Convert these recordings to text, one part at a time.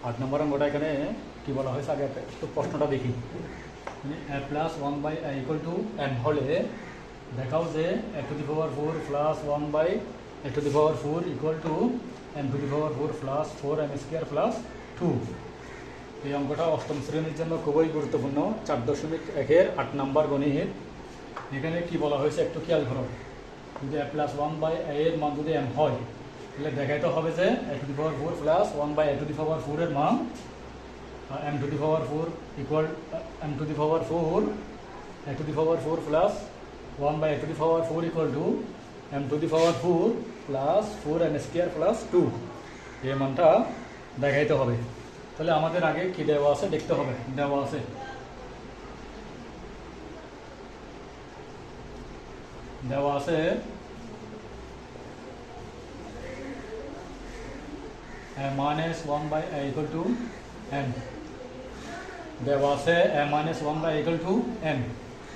8 নম্বর অঙ্কটা এখানে কি বলা হয়েছে আগে একটু প্রশ্নটা দেখি। মানে a plus 1 by a equal to n হলে দেখাও যে a to the power 4 plus 1 by a to the power 4 equal to n to the power 4 plus 4m square plus 2। এই অঙ্কটা অষ্টম শ্রেণীর জন্য খুবই গুরুত্বপূর্ণ। 4.1-এর 8 নম্বর গণিত। এখানে কি বলা হয়েছে একটু খেয়াল করো। যদি a প্লাস 1 বাই a এর মান যদি m হয় তাহলে দেখাইতে হবে যে a to the power 4 plus 1 by a to the power 4 এর মান m to the power 4 equal m to the power 4 a to the power 4 plus 1 by a to the power 4 equal to m to the power 4 plus 4m square plus 2। এই মানটা দেখাইতে হবে। তাহলে আমাদের আগে কি দেওয়া আছে দেখতে হবে। দেওয়া আছে minus 1 by a equal to n দেওয়া আছে minus 1 by equal to n।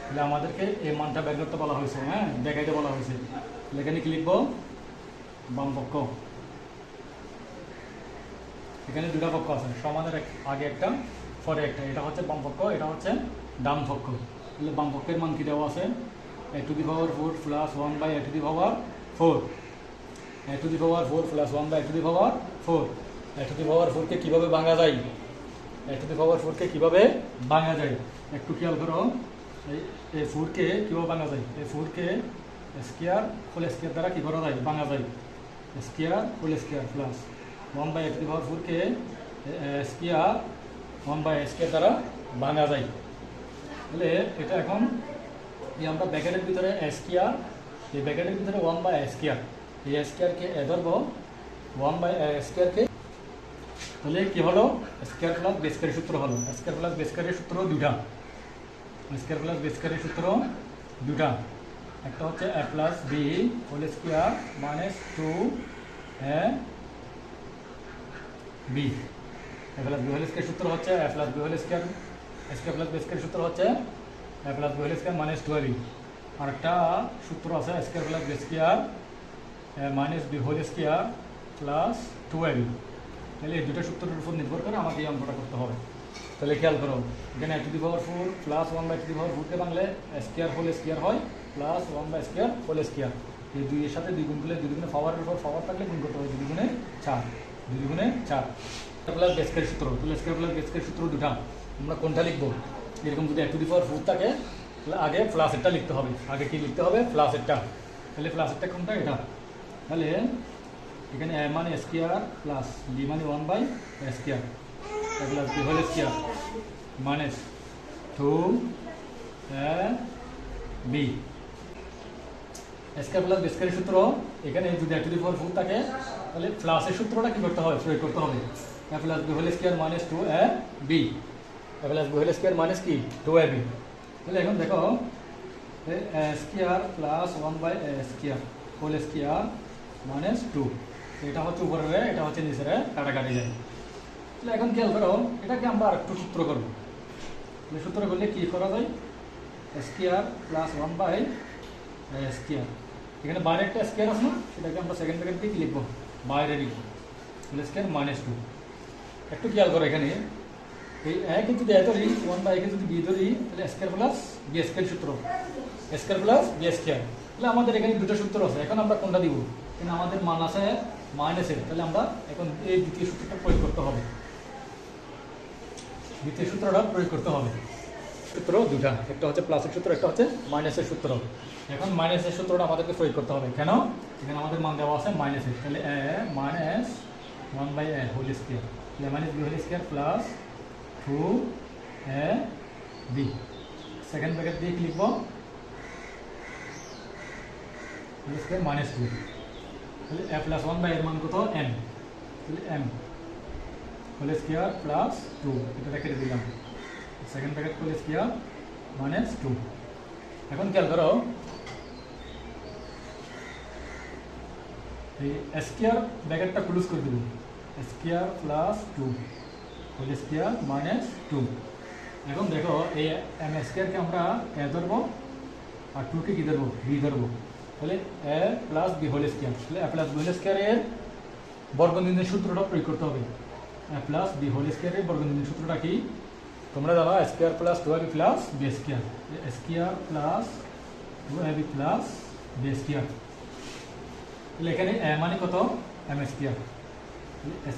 তাহলে আমাদেরকে এই মানটা বের করতে বলা হয়েছে, হ্যাঁ দেখাইতে বলা হয়েছে। এখানে কি লিখবো? বাম পক্ষ। এখানে দুটো পক্ষ আছে, সমানের আগে একটা পরে একটা। এটা হচ্ছে বাম পক্ষ, এটা হচ্ছে ডান পক্ষ। তাহলে বাম পক্ষের মান কি দেওয়া আছে? a to the power 4 plus 1 by a to the power 4। a to the power 4 plus 1 by a to the power 4। a to the power 4 কে কিভাবে ভাঙা যায়? a টু দি পাওয়ার 4 কে কিভাবে ভাঙা যায় একটু খেয়াল করো। এই 4 কে কিভাবে ভাঙা যায়? এই 4 কে স্কয়ার হোল স্কয়ার দ্বারা কি করা যায়? ভাঙা যায়। Square whole square plus 1 by a to the power 4 কে স্কয়ার 1 বাই a স্কয়ার দ্বারা ভাঙা যায়। তাহলে এটা এখন এই আমরা ব্র্যাকেটের ভিতরে a স্কয়ার, এই ব্র্যাকেটের ভিতরে 1 বাই a স্কয়ার, এই a স্কয়ারকে এ ধরবো 1 বাই a স্কয়ারকে। তাহলে কি হলো? স্কয়ার প্লাস বেস স্কয়ারের সূত্র হলো। স্কয়ার প্লাস বেস স্কয়ারের সূত্র দুটা। স্কয়ার প্লাস বেস স্কয়ারের সূত্র দুটা। একটা হচ্ছে a plus b whole square minus 2a b। a plus b whole square সূত্র হচ্ছে a plus b whole square. Square plus base স্কয়ারের সূত্র হচ্ছে a plus b whole square minus 2ab। আর একটা সূত্র আছে square plus base square minus b whole square plus 2ab। তাহলে এই দুটো সূত্রের উপর নির্ভর করে আমাকে এই অঙ্কটা করতে হবে। তাহলে খেয়াল করো, এখানে a to the power 4 plus 1 by to the power 4 কে ভাঙলে স্কয়ার হোল স্কয়ার হয় plus 1 by square whole square. এই দুইয়ের সাথে দুই গুণ করলে, দুই গুণে পাওয়ারের উপর পাওয়ার থাকলে গুণ করতে হবে। 2 গুণে 4, 2 গুণে 4। প্লাস বেস স্কয়ার সূত্র। তাহলে স্কয়ার প্লাস বেস স্কয়ার সূত্র দুটা। আমরা কোনটা লিখবো? এরকম যদি a টু দি পাওয়ার 4 থাকে তাহলে আগে প্লাস এটা লিখতে হবে। আগে কি লিখতে হবে? প্লাস এটা। তাহলে প্লাস এটা কোনটা? এটা। তাহলে এখানে a মানে স্কয়ার প্লাস b মানে 1 by a square plus b whole square minus 2ab। Square plus b স্কয়ারের সূত্র এখানে যদি a টু দি পাওয়ার 4 থাকে তাহলে প্লাসের সূত্রটা কি করতে হবে? প্রয়োগ করতে হবে। a plus b whole square minus 2ab। a plus b whole square minus কি? 2ab। তাহলে এখন দেখো a square plus 1 by a square whole square minus 2। এটা হচ্ছে উপরের, এটা হচ্ছে নিচের, কাটাকাটি যায়। তাহলে এখন খেয়াল করো, এটাকে আমরা আরেকটু সূত্র করবো। সূত্র করলে কি করা যায়? Square plus 1 by square. এখানে বাইরে একটা স্কয়ার আছে না, সেটাকে আমরা সেকেন্ড ব্র্যাকেট দিয়ে কি লিখবো? বাইরে লিখবো স্কয়ার মাইনাস 2। একটু খেয়াল করো, এখানে এই একে যদি এ ধরি 1 বাই একে যদি বি ধরি তাহলে স্কয়ার প্লাস বি স্কয়ার সূত্র। Square plus B square. তাহলে আমাদের এখানে দুটো সূত্র আছে। এখন আমরা কোনটা দিব? কিন্তু আমাদের মান আছে মাইনাসের। তাহলে আমরা এখন এই দ্বিতীয় সূত্রটা প্রয়োগ করতে হবে। দ্বিতীয় সূত্রটা প্রয়োগ করতে হবে। সূত্র দুটা, একটা হচ্ছে প্লাসের সূত্র, একটা হচ্ছে মাইনাসের সূত্র। এখন মাইনাসের সূত্রটা আমাদেরকে প্রয়োগ করতে হবে। কেন? এখানে আমাদের মান দেওয়া আছে মাইনাসের। তাহলে a minus 1 by a whole square minus b whole square plus 2ab। Second bracket দিয়ে লিখবো হোল স্কয়ার মাইনাস 2। তাহলে a প্লাস 1 বাই এর মান কত? m। তাহলে m হোল স্কয়ার প্লাস 2, এটা রেখে দিলাম। Second bracket whole square minus 2। এখন খেয়াল করো, এই স্কয়ার ব্র্যাকেটটা ক্লোজ করে দেব। Square plus 2 whole square minus 2। এখন দেখো এই m স্কয়ারকে আমরা a ধরবো আর 2 কে কি ধরবো? b ধরবো। তাহলে a plus b whole square. তাহলে a প্লাস b হোল স্কয়ারের বর্গনির্ণয়ের সূত্রটা প্রয়োগ করতে হবে। প্লাস বি হোল স্কোয়ারের বর্গমূলের সূত্রটা কি তোমরা জানো square plus 2ab plus B square, square plus 2ab plus B square. তাহলে এখানে এ মানে কত M square,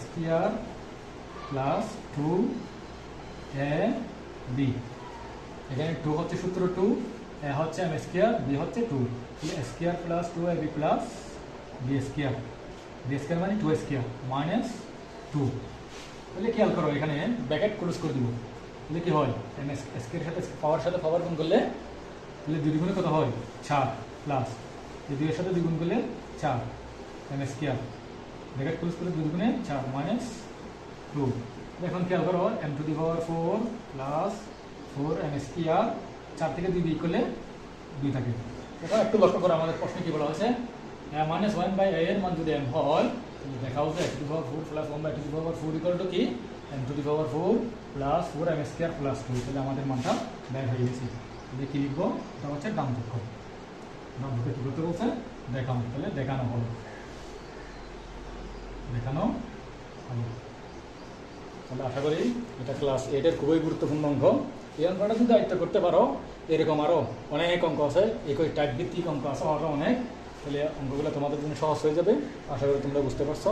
square plus 2ab, এখানে 2 হচ্ছে সূত্র 2, এ হচ্ছে এম স্কোয়ার, বি হচ্ছে 2, তাহলে square plus 2ab plus B square, B square মানে 2 স্কোয়ার মাইনাস 2। তাহলে খেয়াল করো এখানে ব্র্যাকেট ক্লোজ করে দিব, তাহলে কি হয় এম স্কোয়ারের সাথে পাওয়ার গুণ করলে তাহলে 2 গুণে কত হয় 4 প্লাস এই 2 এর সাথে 2 গুণ করলে 4 এম স্কোয়ার, ব্র্যাকেট ক্লোজ করে 2 গুণে 4 মাইনাস 2। এখন খেয়াল করো M to the power 4 plus 4 M square, 4 থেকে 2 বিয়োগ করলে 2 থাকে। এখন একটু লক্ষ্য করো আমাদের প্রশ্নে কি বলা হয়েছে মাইনাস 1/a এর মান যদি m হয় তাহলে দেখা হচ্ছে x two the power 4 plus 1/2 two the power 4 equal two কি m to the power 4 plus 4 m square plus 2। তাহলে আমাদের মানটা বের হয়ে গেছে। তাহলে কি লিখবো, এটা হচ্ছে ডান পক্ষ। ডান পক্ষে কি করতে বলছে দেখানো, তাহলে দেখানো হলো, দেখানো হলো। তাহলে আশা করি এটা ক্লাস 8 এর খুবই গুরুত্বপূর্ণ অঙ্ক। এই অঙ্কটা যদি আয়ত্ত করতে পারো এরকম আরও অনেক অঙ্ক আছে, একই টাইপ ভিত্তিক অঙ্ক আছে আরও অনেক, তাহলে অঙ্কগুলো তোমাদের জন্য সহজ হয়ে যাবে। আশা করি তোমরা বুঝতে পারছো।